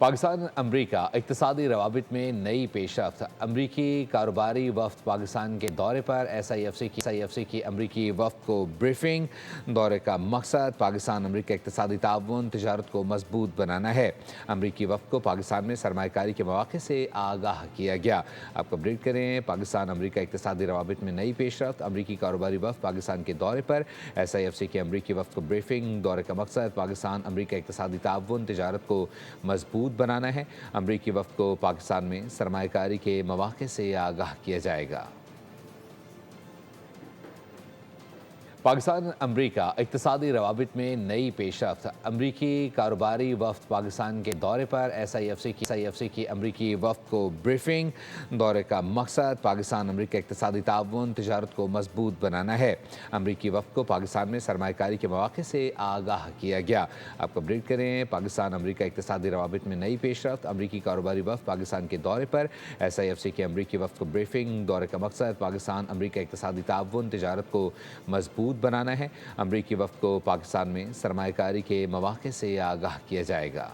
पाकिस्तान अमरीका इक़्तिसादी रवाबित में नई पेशरफ्त। अमरीकी कारोबारी वफ़द पाकिस्तान के दौरे पर SIFC की अमरीकी वफ़द को ब्रीफिंग। दौरे का मकसद पाकिस्तान अमरीका इक़्तिसादी ताउन तिजारत को मजबूत बनाना है। अमरीकी वफ़द को पाकिस्तान में सरमायाकारी के मौक़े से आगाह किया गया। आपको अपडेट करें, पाकिस्तान अमरीका इक़्तिसादी रवाबित में नई पेशरफ्त। अमरीकी कारोबारी वफ़द पाकिस्तान के दौरे पर SIFC की अमरीकी वफ़द को ब्रीफिंग। दौरे का मकसद पाकिस्तान अमरीका इक़्तिसादी ताउन तिजारत को मजबूत बनाना है। अमरीकी वफ़द को पाकिस्तान में सरमायाकारी के मौक़े से आगाह किया जाएगा। पाकिस्तान अमरीका इक़्तिसादी रवाबित में नई पेशरफ्त। अमरीकी कारोबारी वफ़द पाकिस्तान के दौरे पर SIFC की अमरीकी वफ़द को ब्रीफिंग। दौरे का मकसद पाकिस्तान अमरीका इक़्तिसादी ताउन तिजारत को मजबूत बनाना है। अमरीकी वफ़द को पाकिस्तान में सरमायाकारी के मौक़े से आगाह किया गया। आपको अपडेट करें, पाकिस्तान अमरीका इक़्तिसादी रवाबित में नई पेशरफ्त। अमरीकी कारोबारी वफ़द पाकिस्तान के दौरे पर SIFC की अमरीकी वफ़द को ब्रीफिंग। दौरे का मकसद पाकिस्तान अमरीका इक़्तिसादी ताउन तिजारत को मजबूत बनाना है। अमरीकी वफ़द को पाकिस्तान में सरमायाकारी के मौक़े से आगाह किया जाएगा।